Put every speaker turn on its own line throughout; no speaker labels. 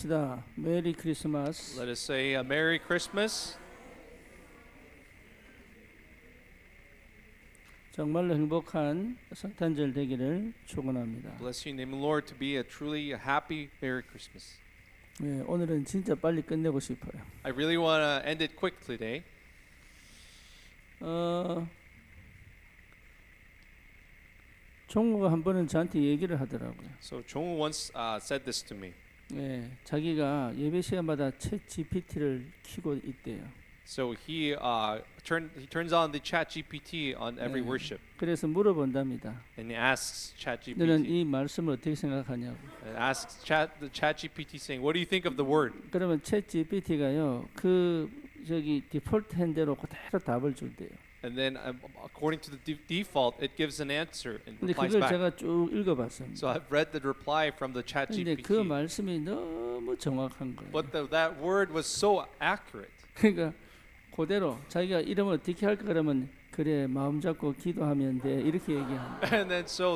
시다. 메리 크리스마스.
Let us say a Merry Christmas.
정말로 행복한 성탄절 되기를 축원합니다.
Bless you in the name of the Lord to be a truly happy Merry Christmas.
네, 오늘은 진짜 빨리 끝내고 싶어요.
I really want to end it quick today.
종우가 한 번은 저한테 얘기를 하더라고요.
So Jong once said this to me.
네, 자기가 예배 시간마다 챗 GPT를 키고 있대요.
So he turns on the Chat GPT on every worship
그래서 물어본답니다.
and he asks Chat
너는
GPT.
이 말씀을 어떻게 생각하냐고.
And asks the Chat GPT saying, "What do you think of the word?"
그러면 챗 GPT가요, 그 저기 디폴트 핸대로 그대로 답을 준대요.
And then according to the default, it gives an answer and
근데
replies
그걸
back.
제가 쭉 읽어봤습니다.
So I've read the reply from the Chat
근데 그
GPT.
말씀이 너무 정확한 거예요.
But that word was so accurate.
그러니까 그대로 자기가 이름을 어떻게 할까 그러면 그래 마음 잡고 기도하면 돼 이렇게 얘기합니다.
And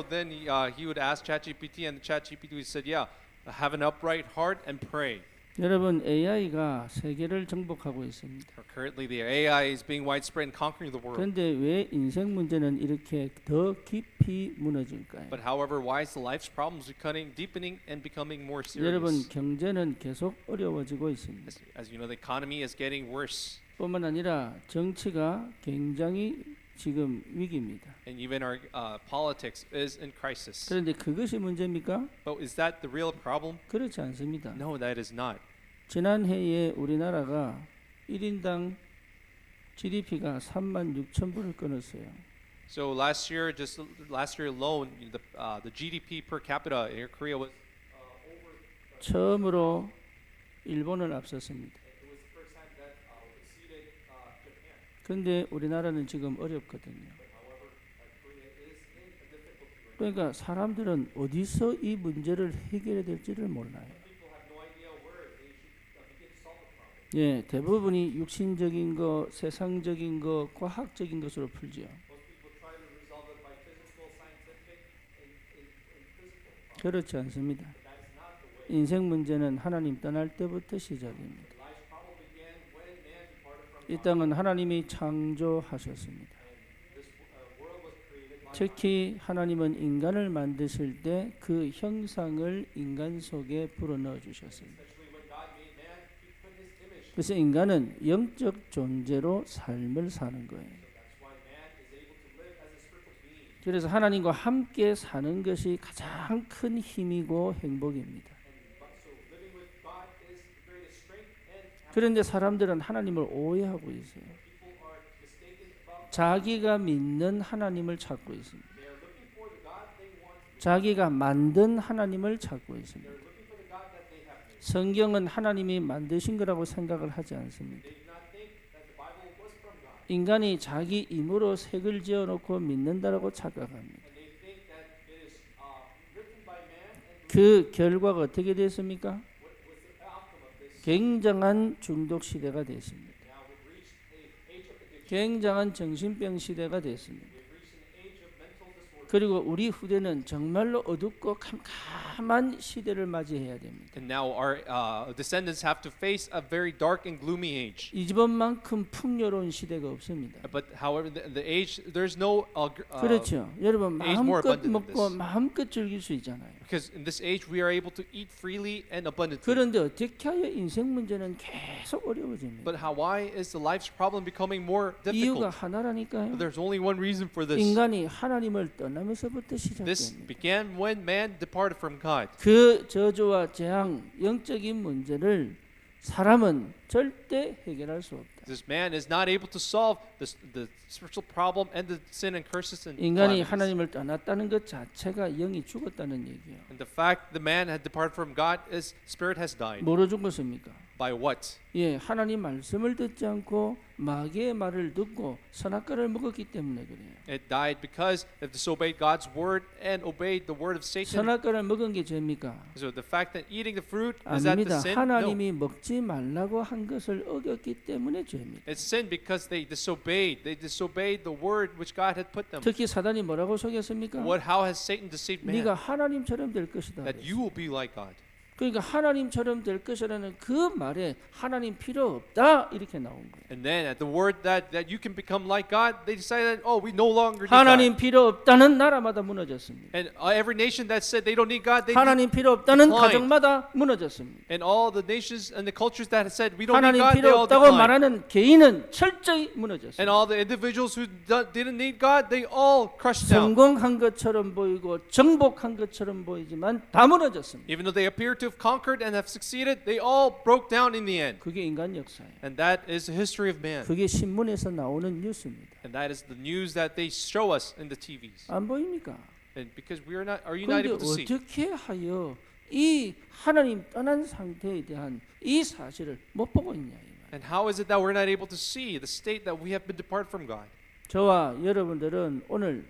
then he would ask ChatGPT, and the ChatGPT said, "Yeah, have an upright heart and pray."
여러분 AI가 세계를 정복하고 있습니다.
Currently, the AI is being widespread and conquering the world.
그런데 왜 인생 문제는 이렇게 더 깊이 무너질까요?
But however, why is the life's problems deepening and becoming more
여러분
serious?
경제는 계속 어려워지고 있습니다.
As you know, the economy is getting worse,
뿐만 아니라 정치가 굉장히 지금 위기입니다.
and even our politics is in crisis.
그런데 그것이 문제입니까?
But is that the real problem?
그렇지 않습니다.
No, that is not.
지난 해에 우리나라가 1인당 GDP가 36,000불을 끊었어요.
So last year alone, the GDP per capita in Korea was
처음으로 일본을 앞섰습니다. 그런데 우리나라는 지금 어렵거든요. 그러니까 사람들은 어디서 이 문제를 해결해야 될지를 몰라요. 예, 대부분이 육신적인 거, 세상적인 거, 과학적인 것으로 풀지요. 그렇지 않습니다. 인생 문제는 하나님 떠날 때부터 시작입니다. 이 땅은 하나님이 창조하셨습니다. 특히 하나님은 인간을 만드실 때 그 형상을 인간 속에 불어넣어 주셨습니다. 그래서 인간은 영적 존재로 삶을 사는 거예요. 그래서 하나님과 함께 사는 것이 가장 큰 힘이고 행복입니다. 그런데 사람들은 하나님을 오해하고 있어요. 자기가 믿는 하나님을 찾고 있습니다. 자기가 만든 하나님을 찾고 있습니다. 성경은 하나님이 만드신 거라고 생각을 하지 않습니다. 인간이 자기 힘으로 색을 지어놓고 믿는다라고 착각합니다. 그 결과가 어떻게 됐습니까? 굉장한 중독 시대가 됐습니다. 굉장한 정신병 시대가 됐습니다. 그리고 우리 후대는 정말로 어둡고 캄캄한 시대를 맞이해야 됩니다.
And now our descendants have to face a very dark and gloomy age.
이집원만큼 풍요로운 시대가 없습니다.
But however, the age there's no
그렇죠. 여러분
age more
마음껏
abundant than
먹고
this.
마음껏 즐길 수 있잖아요.
Because in this age we are able to eat freely and abundantly.
그런데 어떻게 하여 인생 문제는 계속 어려워집니다.
But why is the life's problem becoming more
이유가
difficult?
하나라니까요.
There's only one reason for this.
인간이 하나님을 떠나면서부터
This
시작됩니다.
began when man departed from God.
그 저주와 재앙, 영적인 문제를 사람은 절대 해결할 수 없다.
This man is not able to solve the spiritual problem and the sin and curses and
인간이
calamities.
하나님을 떠났다는 것 자체가 영이 죽었다는 얘기예요.
And the fact the man had departed from God, his spirit has died.
뭐로 죽었습니까?
By what?
예, 하나님 말씀을 듣지 않고 마귀의 말을 듣고 선악과를 먹었기 때문에 그래요.
It died because it disobeyed God's word and obeyed the word of Satan.
선악과를 먹은 게 죄입니까?
So the fact that eating the fruit is that the
아닙니다.
sin? No.
하나님이 먹지 말라고 한 것을 어겼기 때문에 죄입니다.
It's sin because they disobeyed. They disobeyed the word which God had put them.
특히 사단이 뭐라고 속였습니까?
How has Satan deceived man?
네가 하나님처럼 될 것이다.
That you will be like God.
그러니까 하나님처럼 될 것이라는 그 말에 하나님 필요 없다 이렇게 나온 거예요.
And then at the word that you can become like God, they decided, oh, we no longer need God.
하나님 필요 없다는 나라마다 무너졌습니다.
And every nation that said they don't need God, they
하나님 필요 없다는
declined.
가정마다 무너졌습니다.
And all the nations and the cultures that said we don't need
하나님
God, they
필요
all
없다고
declined.
말하는 개인은 철저히
And
무너졌습니다.
all the individuals who didn't need God, they all crushed down.
성공한 것처럼 보이고 정복한 것처럼 보이지만 다 무너졌습니다.
Even though they appear to have conquered and have succeeded, they all broke down in the end.
그게 인간 역사예요.
And that is the history of man.
그게 신문에서 나오는 뉴스입니다.
And that is the news that they show us in the TVs.
안 보입니까?
And because we are not
그런데
able to see.
어떻게 하여 이 하나님 떠난 상태에 대한 이 사실을 못 보고 있냐 이 말이에요.
And how is it that we're not able to see the state that we have been departed from God?
저와 여러분들은 오늘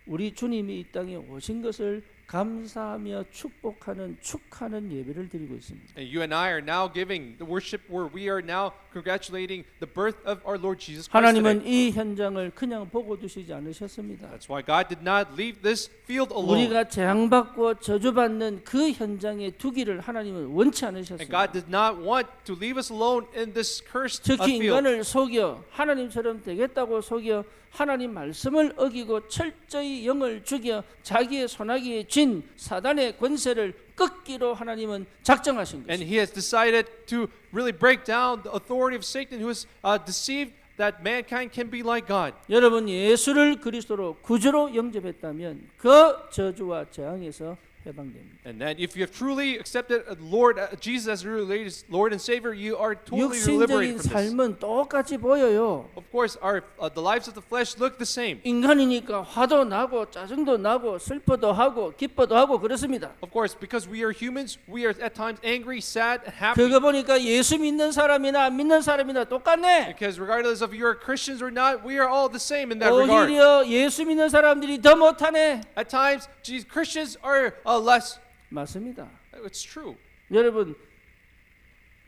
우리 주님이 이 땅에 오신 것을 감사하며 축하는 예배를 드리고 있습니다.
And you and I are now giving the worship where we are now congratulating the birth of our Lord Jesus Christ
하나님은
today.
이 현장을 그냥 보고 두시지 않으셨습니다.
That's why God did not leave this field alone.
우리가 재앙받고 저주받는 그 현장에 두기를 하나님은 원치
And
않으셨습니다.
God did not want to leave us alone in this cursed
특히
field.
인간을 속여 하나님처럼 되겠다고 속여 하나님 말씀을 어기고 철저히 영을 죽여 자기의 손아귀에 쥔 사단의 권세를 꺾기로 하나님은 작정하신
And
것입니다.
He has decided to really break down the authority of Satan, who has deceived that mankind can be like God.
여러분 예수를 그리스도로 구주로 영접했다면 그 저주와 재앙에서 해방됩니다.
And that if you have truly accepted Lord Jesus as your Lord and Savior, you are totally liberated
육신적인
from this.
삶은 똑같이 보여요.
Of course, the lives of the flesh look the same.
인간이니까 화도 나고 짜증도 나고 슬퍼도 하고 기뻐도 하고 그렇습니다.
Of course, because we are humans, we are at times angry, sad, and happy.
그거 보니까 예수 믿는 사람이나 안 믿는 사람이나 똑같네.
Because regardless of you're Christians or not, we are all the same in that regard.
오히려 예수 믿는 사람들이 더 못하네.
At times, Christians are less.
맞습니다.
It's true.
여러분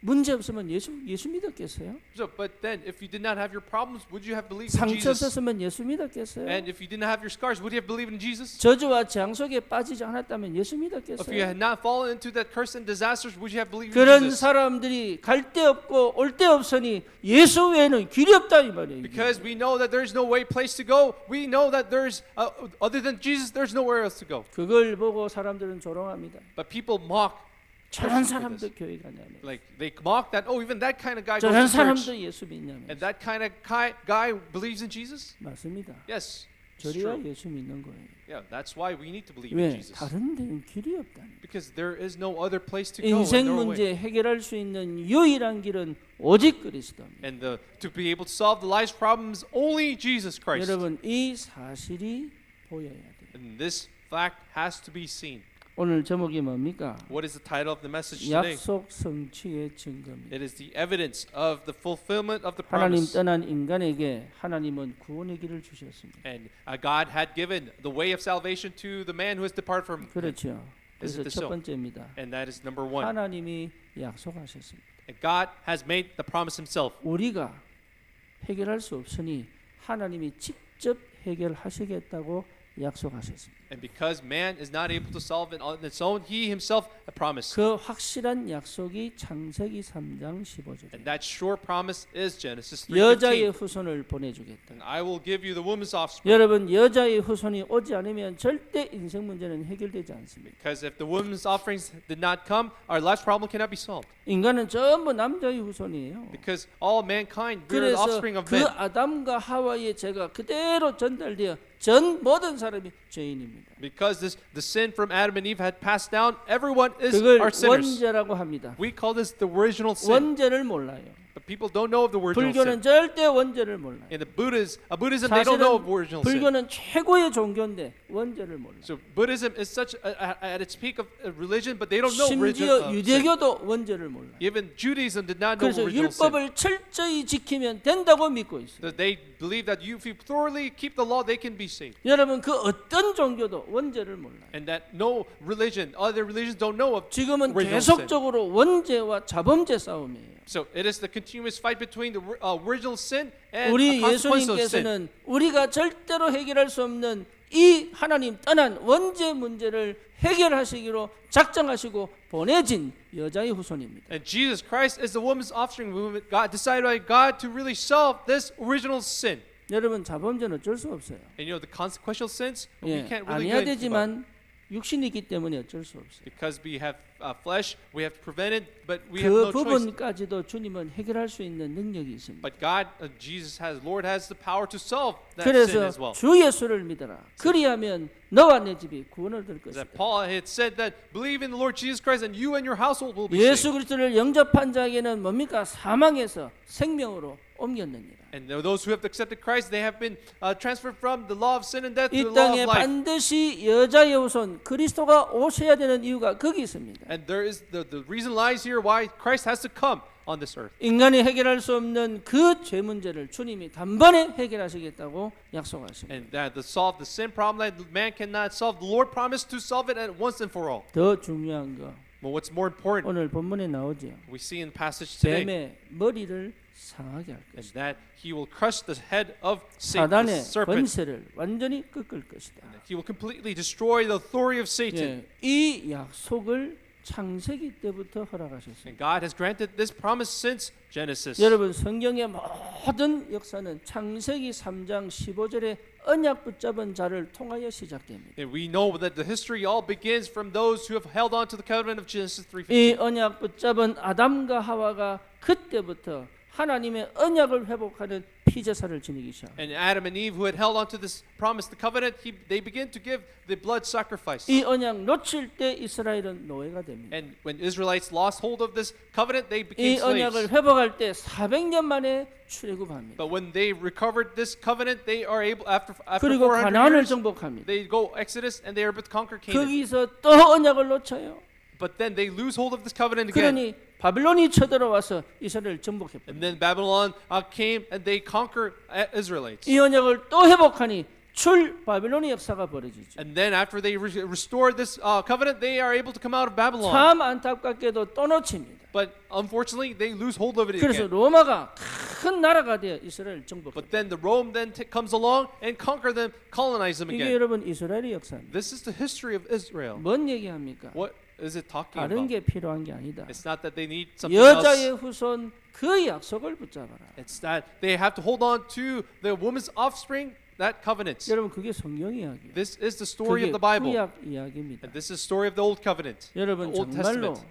문제 없으면 예수 믿었겠어요?
So, but then, if you did not have your problems, would you have believed in
상처
Jesus?
없었으면 예수 믿었겠어요?
And if you didn't have your scars, would you have believed in Jesus?
저주와 재앙 속에 빠지지 않았다면 예수
If you
믿었겠어요?
had not fallen into that curse and disasters, would you have believed in
그런
Jesus?
사람들이 갈 데 없고 올 데 없으니 예수 외에는 길이 없다 이 말이에요. 이게.
Because we know that there is no way place to go. We know that there's other than Jesus, there's nowhere else to go.
그걸 보고 사람들은 조롱합니다.
But people mock.
저런 사람도 교회 가냐면,
Like they mock that. Oh, even that kind of guy goes
저런
to church.
사람도 예수 믿냐면.
And that kind of guy believes in Jesus?
맞습니다.
Yes, it's
저리와
true.
예수 믿는 거예요.
Yeah, that's why we need to believe in
왜?
Jesus.
다른 데는 길이 없다니.
Because there is no other place to go.
인생
and no way.
문제 해결할 수 있는 유일한 길은 오직 그리스도입니다.
And to be able to solve the life's problems, only Jesus Christ.
여러분 이 사실이 보여야 돼요.
And this fact has to be seen.
오늘 제목이 뭡니까?
What is the title of the message today?
약속 성취의 증거입니다.
It is the evidence of the fulfillment of the
하나님
promise.
떠난 인간에게 하나님은 구원의 길을 주셨습니다.
And God had given the way of salvation to the man who has departed from him.
그렇죠.
Is
그래서
it
첫
so?
번째입니다.
And that is number one.
하나님이 약속하셨습니다.
And God has made the promise himself.
우리가 해결할 수 없으니 하나님이 직접 해결하시겠다고 약속하셨습니다.
And because man is not able to solve it on its own, he himself promised.
그 확실한 약속이 창세기 3장 15절.
And that sure promise is Genesis
여자의
3:15.
후손을 보내주겠다.
And I will give you the woman's offspring.
여러분 여자의 후손이 오지 않으면 절대 인생 문제는 해결되지 않습니다.
Because if the woman's offerings did not come, our life's problem cannot be solved.
인간은 전부 남자의 후손이에요.
Because all mankind, we are the
그래서
offspring of
그
men.
아담과 하와의 죄가 그대로 전달되어 전 모든 사람이 죄인입니다.
Because the sin from Adam and Eve had passed down, everyone is
그걸
are sinners.
원죄라고 합니다.
We call this the original sin.
원죄를 몰라요.
But people don't know of the original
불교는
sin.
절대 원죄를 몰라요.
In the Buddhism, they don't know of original sin.
불교는 최고의 종교인데 원죄를 몰라요.
So Buddhism is such at its peak of religion, but they don't know
심지어
original sin.
유대교도 원죄를 몰라요.
Even Judaism did not know
그래서
original sin.
율법을 철저히 지키면 된다고 믿고 있어요.
That they believe that if you thoroughly keep the law, they can be saved.
여러분 그 어떤 종교도 원죄를 몰라요.
And that no religion, other religions don't know of
지금은
original sin.
계속적으로 원죄와 자범죄 싸움이에요.
So it is the continuous fight between the original sin and
우리
a consequence of sin.
예수님께서는 우리가 절대로 해결할 수 없는 이 하나님 떠난 원죄 문제를 해결하시기로 작정하시고 보내진 여자의 후손입니다.
And Jesus Christ is the woman's offspring. God decided by God to really solve this original sin.
여러분 자범죄는 어쩔 수 없어요.
And you know the consequential sins, we
예,
can't
안
really
해야
do anything about.
되지만 육신이 있기 때문에 어쩔 수 없어요.
Because we have flesh, we have to prevent it, but we have no
그
choice.
부분까지도 주님은 해결할 수 있는 능력이 있습니다.
But God, Lord has the power to solve that sin
그래서
as well.
주 예수를 믿어라. 그리하면 너와 내 집이 구원을 얻을 것이다.
That Paul had said that believe in the Lord Jesus Christ and you and your household will be
예수
saved.
그리스도를 영접한 자에게는 뭡니까? 사망에서 생명으로 옮겼느니라.
And those who have accepted Christ, they have been transferred from the law of sin and death to
이
the law
땅에
of life.
반드시 여자의 후손 그리스도가 오셔야 되는 이유가 거기 있습니다.
And there is the reason lies here why Christ has to come on this earth.
인간이 해결할 수 없는 그 죄 문제를 주님이 단번에 해결하시겠다고 약속하십니다.
And that to solve the sin problem that man cannot solve, the Lord promised to solve it at once and for all.
더 중요한 거
But what's more important,
오늘 본문에 나오죠.
we see in the passage today,
뱀의 머리를 상하게 할
is
것이다.
that he will crush the head of Satan, the
사단의
serpent.
권세를 완전히 꺾을 것이다.
He will completely destroy the authority of Satan.
예, 이 약속을 창세기 때부터 허락하셨습니다.
And God has granted this promise since Genesis.
여러분 성경의 모든 역사는 창세기 3장 15절에 언약 붙잡은 자를 통하여 시작됩니다.
And we know that the history all begins from those who have held on to the covenant of Genesis 3:15.
이 언약 붙잡은 아담과 하와가 그때부터 하나님의 언약을 회복하는 피제사를 지니기 시작합니다.
And Adam and Eve, who had held on to this promise, the covenant, they begin to give the blood sacrifice.
이 언약 놓칠 때 이스라엘은 노예가 됩니다.
And when Israelites lost hold of this covenant, they
이
became
언약을
slaves.
회복할 때 400년 만에 출애굽합니다.
But when they recovered this covenant, they are able after
그리고
400
가나안을
years,
정복합니다.
they go Exodus and they are able to conquer Canaan.
거기서 또 언약을 놓쳐요.
But then they lose hold of this covenant again.
그러니 바빌론이 쳐들어와서 이스라엘을 정복했습니다.
And then Babylon came and they conquered Israelites.
이 언약을 또 회복하니 출 바빌론의 역사가 벌어지죠.
And then after they restored this covenant, they are able to come out of Babylon.
참 안타깝게도 또 놓칩니다.
But unfortunately, they lose hold of it
그래서
again.
로마가 큰 나라가 되어 이스라엘을 정복합니다.
But then the Rome then comes along and conquer them, colonize them
이게
again.
여러분 이스라엘의 역사입니다.
This is the history of Israel.
뭔 얘기합니까?
What is it talking
다른
about?
게 필요한 게 아니다.
It's not that they need something else.
여자의 후손 그 약속을 붙잡아라.
It's that they have to hold on to the woman's offspring, that covenant.
여러분 그게 성경 이야기예요.
This is the story
그게
of the Bible.
구약 이야기입니다.
And this is the story of the Old Covenant,
여러분
the Old
정말로
Testament.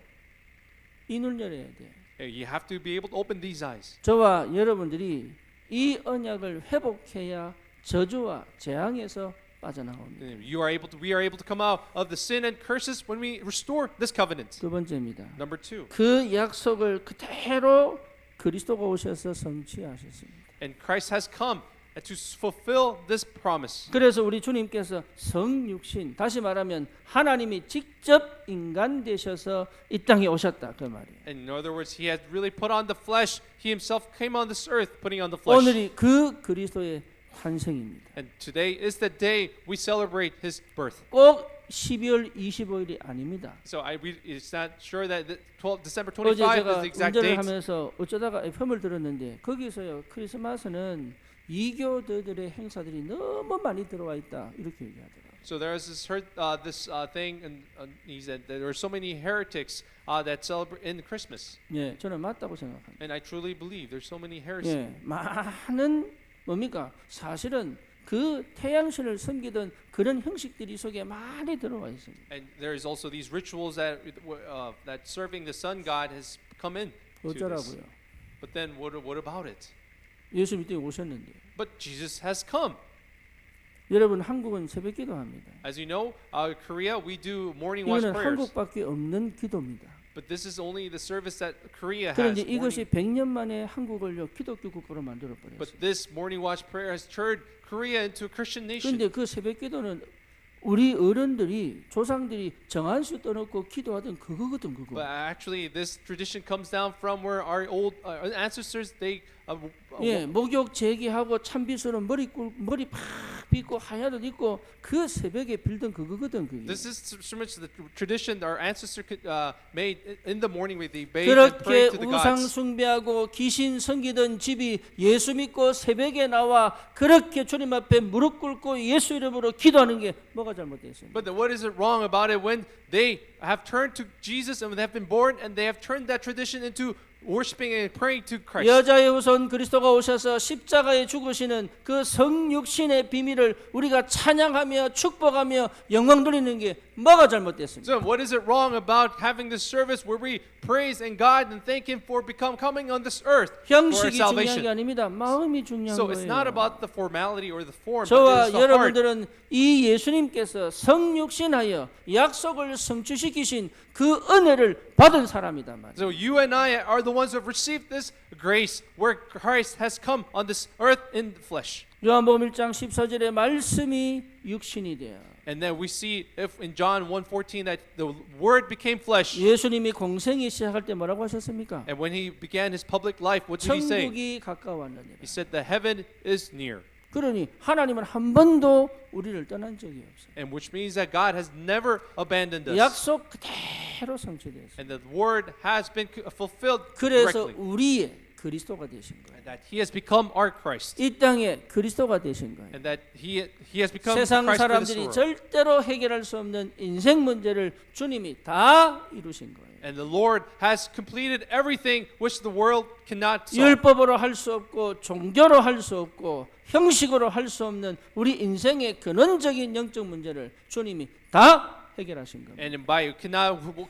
이 눈 열어야 돼.
You have to be able to open these eyes.
저와 여러분들이 이 언약을 회복해야 저주와 재앙에서 빠져나옵니다.
We are able to come out of the sin and curses when we restore this covenant.
두 번째입니다.
Number 2.
그 약속을 그대로 그리스도가 오셔서 성취하셨습니다.
And Christ has come to fulfill this promise.
그래서 우리 주님께서 성육신, 다시 말하면 하나님이 직접 인간 되셔서 이 땅에 오셨다 그 말이에요.
In other words, he has really put on the flesh. He himself came on this earth, putting on the flesh.
오늘이 그 그리스도의 탄생입니다.
And today is the day we celebrate his birth.
꼭 12월 25일이 아닙니다.
So it's not sure that December
어제
25 is
제가
the exact
운전을
date.
하면서 어쩌다가 FM을 들었는데 거기서요 크리스마스는 이교도들의 행사들이 너무 많이 들어와 있다 이렇게 얘기하더라고요.
So there is this thing, and he said that there are so many heretics that celebrate in Christmas.
예, 저는 맞다고 생각합니다.
And I truly believe there's so many heresies.
예, 많은 뭡니까? 사실은 그 태양신을 섬기던 그런 형식들이 속에 많이 들어와 있습니다.
And there is also these rituals that serving the sun god has come in to this.
어쩌라고요?
But then what about it?
예수 믿고 오셨는데.
But Jesus has come.
여러분 한국은 새벽 기도합니다.
As you know, Korea we do morning watch
이거는
prayers.
한국밖에 없는 기도입니다.
But this is only the service that Korea has.
그런데 이것이 100년 만에 한국을요 기독교 국가로 만들어 버렸어요.
But this morning watch prayer has turned Korea into a Christian nation.
그런데 그 새벽 기도는 우리 어른들이 조상들이 정한수 떠놓고 기도하던 그거거든 그거.
But actually, this tradition comes down from where our old ancestors they
예, 목욕 제기하고 참비수로 머리 팍 빚고 하얀 옷 입고 그 새벽에 빌던 그거거든 그게.
This is similar to the tradition our ancestors made in the morning when they bathed and
그렇게
prayed to the
우상
gods.
숭배하고 귀신 섬기던 집이 예수 믿고 새벽에 나와 그렇게 주님 앞에 무릎 꿇고 예수 이름으로 기도하는 게 뭐가 잘못됐습니까?
But what is it wrong about it when they have turned to Jesus and they have been born and they have turned that tradition into worshiping and praying to Christ?
여자의 후손 그리스도가 오셔서 십자가에 죽으시는 그 성육신의 비밀을 우리가 찬양하며 축복하며 영광 돌리는 게 뭐가 잘못됐습니까?
So what is it wrong about having this service where we praise and God and thank Him for coming on this earth for our
형식이 중요한 게
salvation?
아닙니다. 마음이 중요한
So it's not
거예요.
about the formality or the form, but it
저와
is the heart.
여러분들은 이 예수님께서 성육신하여 약속을 성취시키신 그 은혜를 받은 사람이다 말이에요.
So you and I are the ones who have received this grace where Christ has come on this earth in the flesh.
요한복음 1장 14절에 말씀이 육신이 되어
And then we see if in John 1:14 that the word became flesh.
예수님이 공생이 시작할 때 뭐라고 하셨습니까?
And when he began his public life, what did he say?
천국이 가까웠느니라.
He said the heaven is near.
그러니 하나님은 한 번도 우리를 떠난 적이 없어요.
And which means that God has never abandoned us.
약속 그대로 성취됐어요.
And the word has been fulfilled
그래서
correctly.
우리의 그리스도가 되신 거예요.
And that he has become our Christ.
이 땅에 그리스도가 되신 거예요.
And that he has become
세상
Christ for this
사람들이
world.
절대로 해결할 수 없는 인생 문제를 주님이 다 이루신 거예요.
And the Lord has completed everything which the world cannot solve.
율법으로 할 수 없고 종교로 할 수 없고 형식으로 할 수 없는 우리 인생의 근원적인 영적 문제를 주님이 다 해결하신 겁니다.
And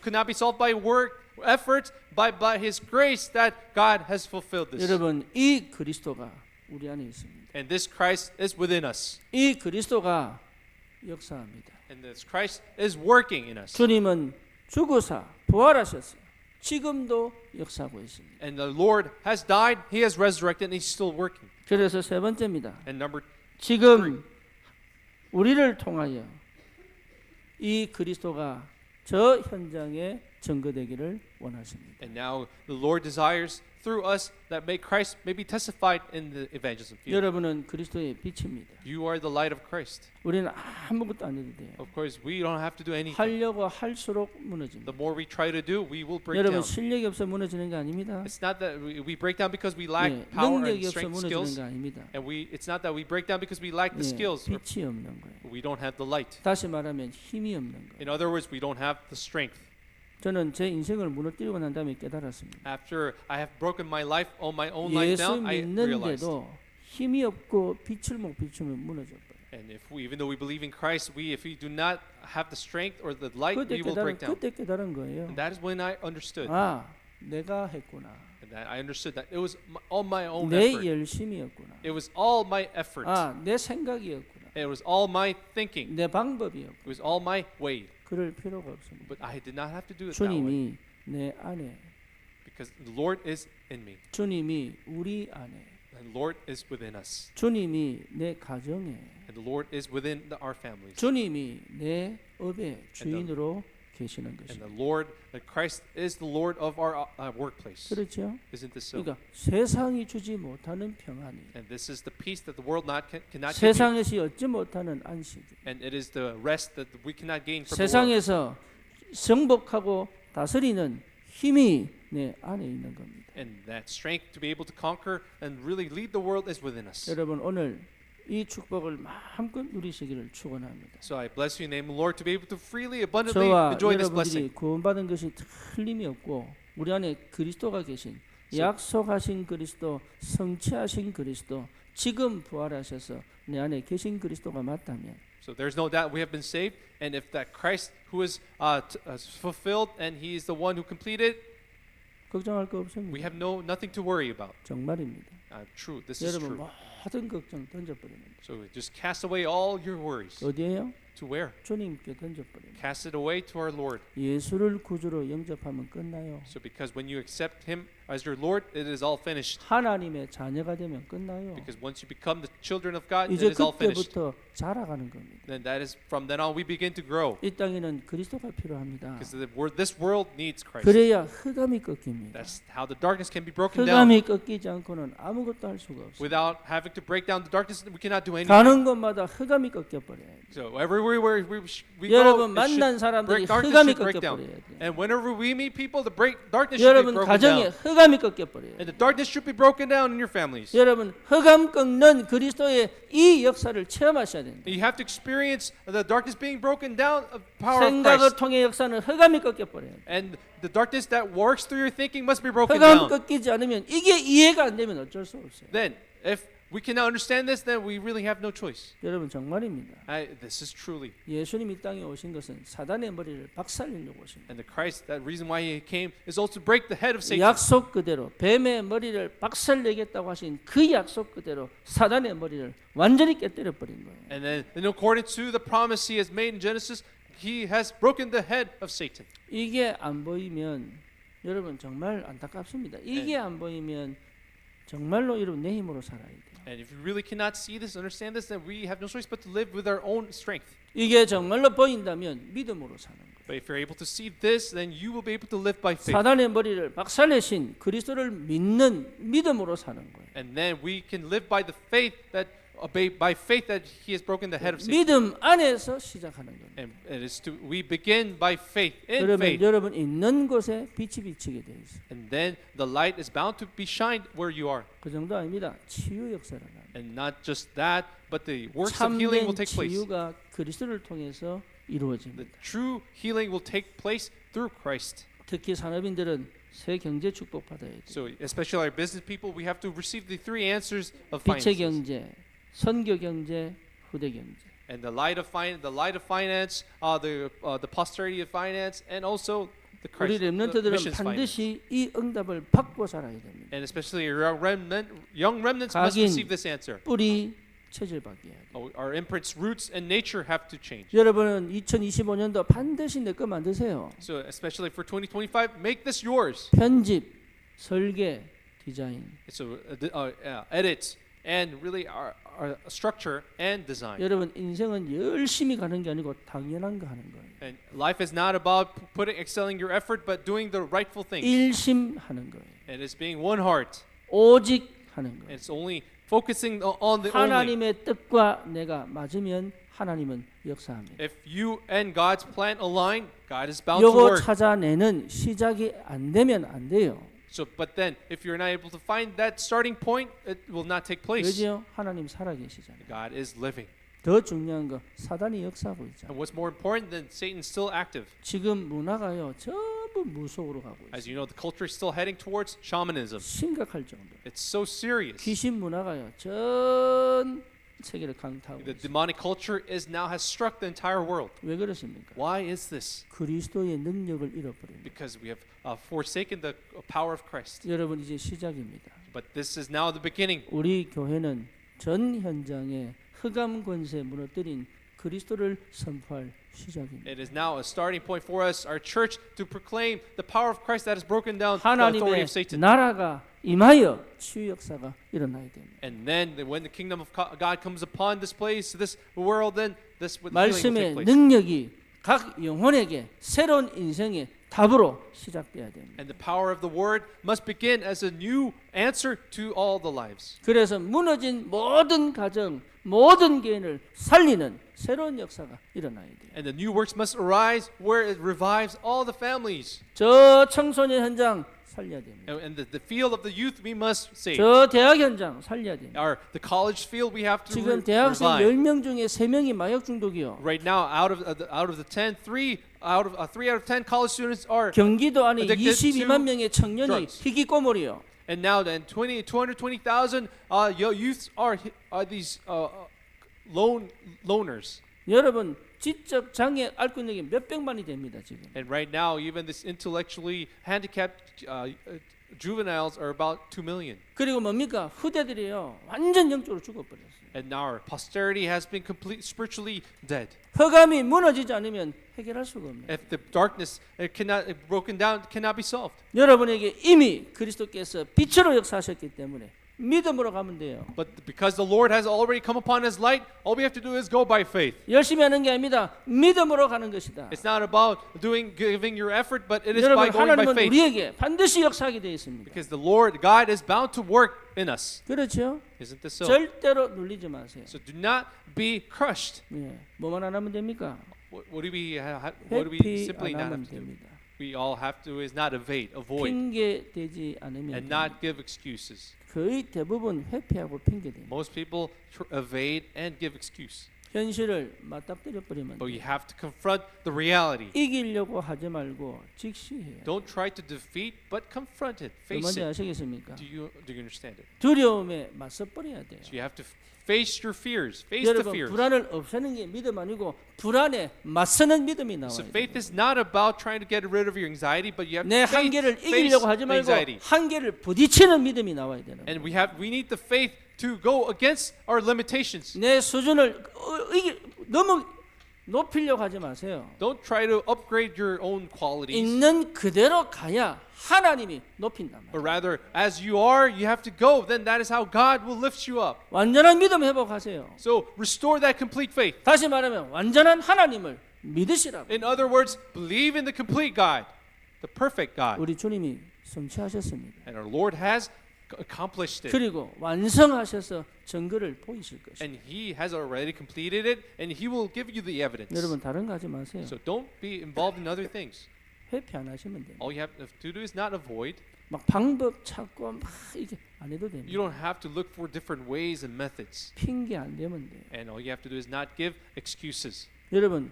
cannot be solved by work, effort, by His grace that God has fulfilled this.
여러분 이 그리스도가 우리 안에 있습니다.
And this Christ is within us.
이 그리스도가 역사합니다.
And this Christ is working in us.
주님은 죽으사 부활하셨어요. 지금도 역사하고 있습니다.
And the Lord has died, He has resurrected, and He's still working.
그래서 세 번째입니다.
And number
지금 우리를 통하여 이 그리스도가 저 현장에 증거되기를 원하십니다.
and now the Lord desires through us that Christ may be testified in the evangelism field.
여러분은 그리스도의 빛입니다.
You are the light of Christ.
우리는 아무것도 안 해도 돼요.
Of course, we don't have to do anything.
하려고 할수록 무너집니다.
The more we try to do, we will break
여러분
down.
실력이 없어 무너지는 게 아닙니다.
It's not that we break down because we lack
예,
power and
능력이 없어
strength
무너지는
skills,
게 아닙니다.
and it's not that we break down because we lack the
예,
skills or
빛이 없는 거예요.
we don't have the light.
다시 말하면 힘이 없는 거예요.
In other words, we don't have the strength.
저는 제 인생을 무너뜨리고 난 다음에 깨달았습니다.
After I have broken my life on my own life
예수
down, I realized.
믿는데도 힘이 없고 빛을 못 비추면 무너져 버려요.
And even though we believe in Christ, if we do not have the strength or the light,
그때
we will break down.
그때 깨달은 거예요.
And that is when I understood.
아, 내가 했구나.
And that I understood that it was all my own
내
effort.
열심이었구나.
It was all my effort.
아, 내 생각이었구나.
It was all my thinking.
내 방법이었구나.
It was all my way.
그럴 필요가 없습니다.
But I did not have to do it that way.
주님이 내 안에,
Because the Lord is in me.
주님이 우리 안에,
And the Lord is within us.
주님이 내 가정에,
And the Lord is within our families.
주님이 내 업의 주인으로 계시는
And
것입니다.
the Lord, that Christ is the Lord of our workplace.
그렇죠?
Isn't this so?
그러니까 세상이 주지 못하는 평안이,
And this is the peace that the world cannot give you.
세상에서 얻지 못하는 안식이,
And it is the rest that we cannot gain from the world.
세상에서 정복하고 다스리는 힘이 내 안에 있는 겁니다.
And that strength to be able to conquer and really lead the world is within us.
여러분 오늘 이 축복을 마음껏 누리시기를 축원합니다.
So I bless you in the name of the Lord to be able to freely, abundantly
저와
enjoy this blessing.
여러분들이 구원받은 것이 틀림이 없고 우리 안에 그리스도가 계신 약속하신 그리스도, 성취하신 그리스도, 지금 부활하셔서 내 안에 계신 그리스도가 맞다면
So there's no doubt we have been saved, and if that Christ who is fulfilled and He is the one who completed,
걱정할 거
we
없습니다.
have nothing to worry about.
정말입니다.
True, this is
여러분
true.
모든 걱정 던져버리는
So just cast away all your worries.
어디에요?
To where?
주님께 던져버립니다.
Cast it away to our Lord.
예수를 구주로 영접하면 끝나요.
So because when you accept Him as your Lord, it is all finished.
하나님의 자녀가 되면 끝나요.
Because once you become the children of God, it
이제
is all finished.
그때부터 자라가는 겁니다.
Then that is from then on we begin to grow.
이 땅에는 그리스도가 필요합니다.
Because this world needs Christ.
그래야 흑암이 꺾입니다.
That's how the darkness can be broken down.
흑암이 꺾이지 않고는 아무것도 할 수가 없어요.
Without having to break down the darkness, we cannot do anything.
가는 곳마다 흑암이 꺾여버려요.
So everywhere we go,
여러분
it should
만난 사람들이
darkness
흑암이
should break down.
꺾여버려야 돼요.
And whenever we meet people, the darkness should be
여러분
broken
가정에
down.
흑암이 꺾여버려요.
And the darkness should be broken down in your families.
여러분 흑암 꺾는 그리스도의 이 역사를 체험하셔야 됩니다.
You have to experience the darkness being broken down of the power of
생각을
Christ.
통해 역사는 흑암이 꺾여버려요.
And the darkness that works through your thinking must be broken
흑암
down.
꺾이지 않으면 이게 이해가 안 되면 어쩔 수 없어요.
Then, if we cannot understand this, then we really have no choice.
여러분 정말입니다.
This is truly.
예수님 이 땅에 오신 것은 사단의 머리를 박살내려고 오십니다.
And the Christ, that reason why He came is also to break the head of Satan.
약속 그대로 뱀의 머리를 박살내겠다고 하신 그 약속 그대로 사단의 머리를 완전히 깨뜨려 버린 거예요.
And then, in accordance to the promise He has made in Genesis, He has broken the head of Satan.
이게 안 보이면 여러분 정말 안타깝습니다. 이게 안 보이면 정말로 여러분 내 힘으로 살아야 돼요.
And if you really cannot see this, understand this, then we have no choice but to live with our own strength.
이게 정말로 보인다면 믿음으로 사는 거예요.
But if you're able to see this, then you will be able to live by faith.
사단의 머리를 박살내신 그리스도를 믿는 믿음으로 사는 거예요.
And then we can live by the faith that by faith that He has broken the head of Satan.
믿음 안에서 시작하는 겁니다.
And it is to we begin by faith in
그러면
faith.
여러분 있는 곳에 빛이 비치게 돼 있어요.
And then the light is bound to be shined where you are.
그 정도 아닙니다. 치유 역사를 합니다.
And not just that, but the works of healing will
참된
take place.
치유가 그리스도를 통해서
The
이루어집니다.
true healing will take place through Christ.
특히 산업인들은 새 경제 축복 받아야 돼요.
So especially our business people, we have to receive the three answers of
빛의
finances.
경제, 선교 경제, 후대 경제.
And the light of finance, the posterity of finance, and also the
우리
Christ, the
렘넌트들은
missions finance.
반드시 이 응답을 받고 살아야 됩니다.
And especially our young remnants must
각인,
receive this answer.
뿌리 체질받게 해야 돼요.
Our imprints, roots, and nature have to change.
여러분은 2025년도 반드시 내 거 만드세요.
So especially for 2025, make this yours.
편집, 설계, 디자인.
So edit and really our structure and design.
여러분 인생은 열심히 가는 게 아니고 당연한 거 하는 거예요.
And life is not about excelling your effort, but doing the rightful things.
일심하는 거예요.
It is being one heart.
오직 하는 거예요.
It's only focusing on the only.
하나님의 뜻과 내가 맞으면 하나님은 역사합니다.
If you and God's plan align, God is bound to
요거
work.
찾아내는 시작이 안 되면 안 돼요.
So, but then, if you're not able to find that starting point, it will not take place.
그죠? 하나님 살아계시잖아요.
God is living.
더 중요한 거 사단이 역사하고 있잖아요.
And what's more important than Satan's still active?
지금 문화가요 전부 무속으로 가고
As
있어요.
you know, the culture is still heading towards shamanism.
심각할 정도.
It's so serious.
귀신 문화가요 전 세계를 강타하고
The
있어요.
demonic culture has struck the entire world.
왜 그렇습니까?
Why is this?
그리스도의 능력을 잃어버립니다.
Because we have forsaken the power of Christ.
여러분 이제 시작입니다.
But this is now the beginning.
우리 교회는 전 현장에 흑암 권세 무너뜨린 그리스도를 선포할 시작입니다.
It is now a starting point for us, our church, to proclaim the power of Christ that has broken down the authority
하나님의
of Satan.
나라가 임하여 치유 역사가 일어나야 됩니다.
And then when the kingdom of God comes upon this place, this world, then this healing will take
말씀의
place.
능력이 각 영혼에게 새로운 인생의 답으로 시작돼야 됩니다.
And the power of the word must begin as a new answer to all the lives.
그래서 무너진 모든 가정, 모든 개인을 살리는 새로운 역사가 일어나야 돼요.
And the new works must arise where it revives all the families.
저 청소년 현장 살려야 됩니다.
And the field of the youth we must save.
저 대학 현장 살려야 됩니다.
The college field we have to
지금 대학생
revive.
10명 중에 3명이 마약 중독이요.
Right now, out of the 10, 3 out of 10 college students are.
경기도 안에
Addicted
22만 명의 청년이
drugs.
희귀꼬물이요.
And now then 220,000 youths are these loners.
여러분 지적 장애 앓고있는 게 몇 백만이 됩니다 지금.
And right now, even this intellectually handicapped juveniles are about 2 million.
그리고 뭡니까? 후대들이요 완전 영적으로 죽어버렸어요.
And now our posterity has been spiritually dead.
흑암이 무너지지 않으면 해결할 수가 없네요.
If the darkness broken down, cannot be solved.
여러분에게 이미 그리스도께서 빛으로 역사하셨기 때문에 믿음으로 가면 돼요.
But because the Lord has already come upon His light, all we have to do is go by faith.
열심히 하는 게 아닙니다. 믿음으로 가는 것이다.
It's not about giving your effort, but it is by
여러분
going by
하나님은
faith.
우리에게 반드시 역사하게 되어 있습니다.
Because the Lord, God, is bound to work in us.
그렇죠?
Isn't this so?
절대로 눌리지 마세요.
So do not be crushed.
예, 뭐만 안 하면 됩니까?
What do we
회피
simply
안
not
하면
have to do?
됩니다.
We all have to is not avoid
핑계 대지 않으면
and
됩니다.
not give excuses.
거의 대부분 회피하고 핑계 대요.
Most people evade and give excuse.
현실을 맞닥뜨려 버리면
But you have to confront the reality.
이기려고 하지 말고 직시해요.
Don't try to defeat, but confront it. Face
뭔지
it.
아시겠습니까?
Do you understand it?
두려움에 맞서 버려야 돼요.
So you have to face your fears. Face the
여러분
fears.
불안을 없애는 게 믿음 아니고 불안에 맞서는 믿음이 나와요.
So faith is not about trying to get rid of your anxiety, but you have
내
to
한계를
face
이기려고 하지
the
말고
anxiety.
한계를 부딪히는 믿음이 나와야 되는 거예요.
And we need the faith to go against our limitations.
내 수준을 너무 높이려고 하지 마세요.
Don't try to upgrade your own qualities,
있는 그대로 가야 하나님이 높인단
but
말이에요.
rather as you are, you have to go. Then that is how God will lift you up.
완전한 믿음 회복하세요.
So restore that complete faith.
다시 말하면 완전한 하나님을 믿으시라고.
In other words, believe in the complete God, the perfect God.
우리 주님이 성취하셨습니다.
And our Lord has accomplished it.
그리고 완성하셔서 증거를 보이실 것입니다.
And He has already completed it, and He will give you the evidence.
여러분 다른 거 하지 마세요.
So don't be involved in other things.
회피 안 하시면 돼요.
All you have to do is not avoid.
막 방법 찾고 막 이게 안 해도 됩니다.
You don't have to look for different ways and methods.
핑계 안 대면 돼요.
And all you have to do is not give excuses.
여러분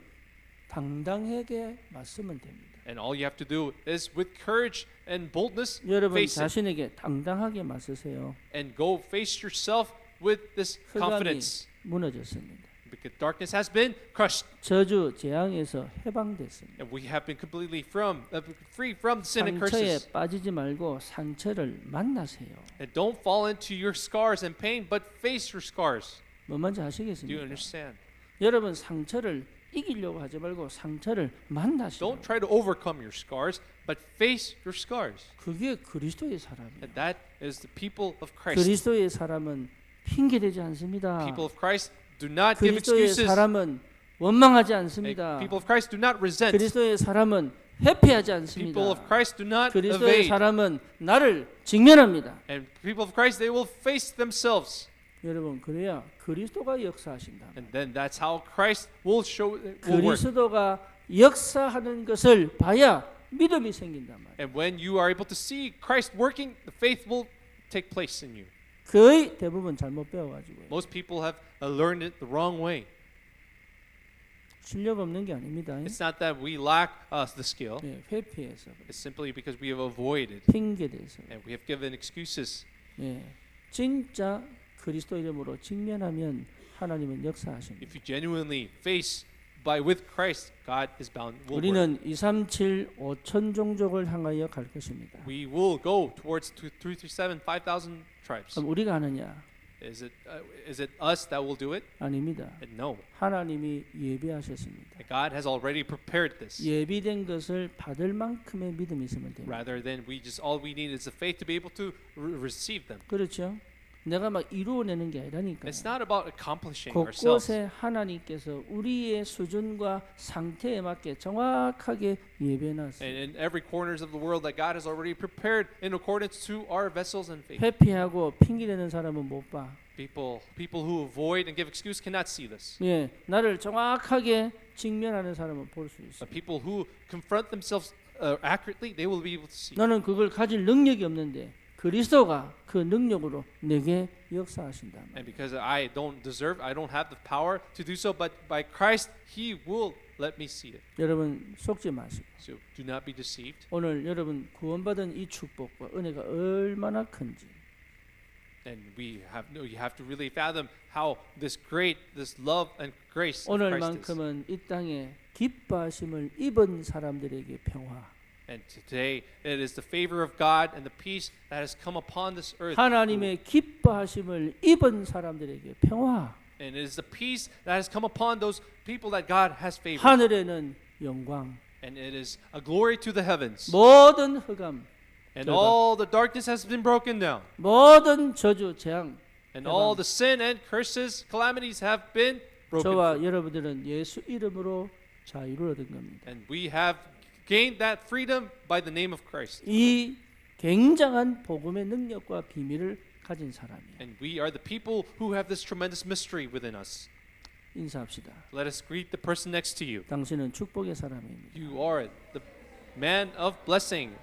당당하게 맞서면 됩니다.
And all you have to do is with courage and boldness
여러분
face it
자신에게 당당하게 맞서세요.
and go face yourself with this
흑암이
confidence.
무너졌습니다.
Because darkness has been crushed
저주 재앙에서 해방됐습니다.
and we have been completely free from sin and
상처에
curses.
빠지지 말고 상처를 만나세요.
And don't fall into your scars and pain, but face your scars.
뭐 뭔지
Do you
아시겠습니까?
understand?
여러분 상처를 이기려고 하지 말고 상처를 만나시오.
Don't try to overcome your scars, but face your scars.
그게 그리스도의 사람이에요.
And that is the people of Christ.
그리스도의 사람은 핑계대지 않습니다.
People of Christ do not give
그리스도의
excuses.
사람은 원망하지 않습니다.
People of Christ do not resent.
그리스도의 사람은 회피하지
People
않습니다.
of Christ do not
그리스도의
evade.
사람은 나를 직면합니다.
And people of Christ, they will face themselves.
여러분 그래야 그리스도가 역사하신다.
And then that's how Christ will work.
그리스도가 역사하는 것을 봐야 믿음이 생긴단 말이에요.
And when you are able to see Christ working, the faith will take place in you.
거의 대부분 잘못 배워가지고요.
Most people have learned it the wrong way.
실력 없는 게 아닙니다.
It's not that we lack the skill.
예, 회피해서
It's simply because we have avoided
핑계대서.
and we have given excuses.
예, 진짜 그리스도 이름으로 직면하면 하나님은 역사하십니다.
If you genuinely face with Christ, God is bound. Will work.
우리는 237 5천 종족을 향하여 갈 것입니다.
We will go towards 337, 5,000 tribes.
그럼 우리가 하느냐?
Is it us that will do it?
아닙니다.
And no.
하나님이 예비하셨습니다.
God has already prepared this.
예비된 것을 받을 만큼의 믿음이 있으면 됩니다.
Rather than all we need is the faith to be able to receive them.
그렇죠? 내가 막 이루어내는 게 아니라니까요.
It's not about accomplishing ourselves.
곳곳에 하나님께서 우리의 수준과 상태에 맞게 정확하게 예배해놨어요.
And in every corners of the world that God has already prepared in accordance to our vessels and faith.
회피하고 핑계대는 사람은 못 봐.
People who avoid and give excuse cannot see this.
예, 나를 정확하게 직면하는 사람은 볼 수 있어요.
But people who confront themselves accurately, they will be able to see.
나는 그걸 가질 능력이 없는데 그리스도가 그 능력으로 내게 역사하신다.
And because I don't have the power to do so, but by Christ, He will let me see it.
여러분 속지 마시고
So do not be deceived.
오늘 여러분 구원받은 이 축복과 은혜가 얼마나 큰지
And you have to really fathom how this love and grace of Christ is.
오늘만큼은 이 땅에 기뻐하심을 입은 사람들에게 평화,
And today it is the favor of God and the peace that has come upon this earth.
하나님의 기뻐하심을 입은 사람들에게 평화,
And it is the peace that has come upon those people that God has favored.
하늘에는 영광,
And it is a glory to the heavens.
모든 흑암,
And all the darkness has been broken down.
모든 저주, 재앙,
And all the sin and curses, calamities have been broken.
저와 여러분들은 예수 이름으로 자유를 얻은 겁니다.
And we have gained that freedom by the name of Christ.
이 굉장한 복음의 능력과 비밀을 가진 사람이에요.
And we are the people who have this tremendous mystery within us.
인사합시다.
Let us greet the person next to you.
당신은 축복의 사람입니다.
You are the man of blessing.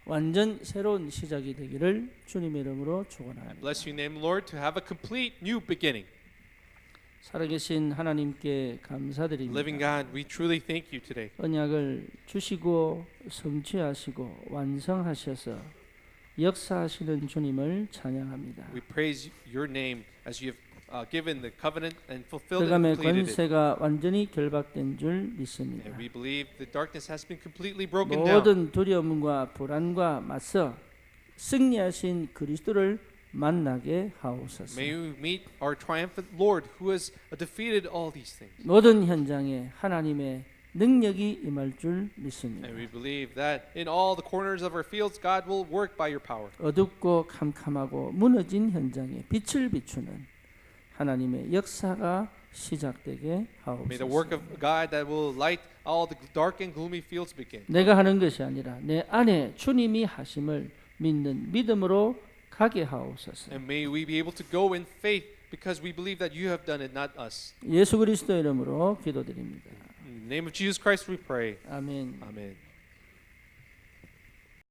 완전 새로운 시작이 되기를 주님의 이름으로
I
축원합니다.
bless you in the name, Lord, to have a complete new beginning.
살아계신 하나님께 감사드립니다.
Living God, we truly thank you today.
언약을 주시고 성취하시고 완성하셔서 역사하시는 주님을 찬양합니다.
We praise your name as you have given the covenant and fulfilled it
흑암의
and completed it.
권세가 완전히 결박된 줄 믿습니다.
And we believe the darkness has been completely broken down.
모든 두려움과 불안과 맞서 승리하신 그리스도를 만나게 하옵소서.
May we meet our triumphant Lord who has defeated all these things.
모든 현장에 하나님의 능력이 임할 줄 믿습니다.
And we believe that in all the corners of our fields, God will work by your power.
어둡고 캄캄하고 무너진 현장에 빛을 비추는 하나님의 역사가 시작되게
May the work
하옵소서.
of God that will light all the dark and gloomy fields begin.
내가 하는 것이 아니라 내 안에 주님이 하심을 믿는 믿음으로 가게 하옵소서.
And may we be able to go in faith because we believe that you have done it, not us.
예수 그리스도 이름으로 기도드립니다.
In the name of Jesus Christ we pray.
아멘.
Amen.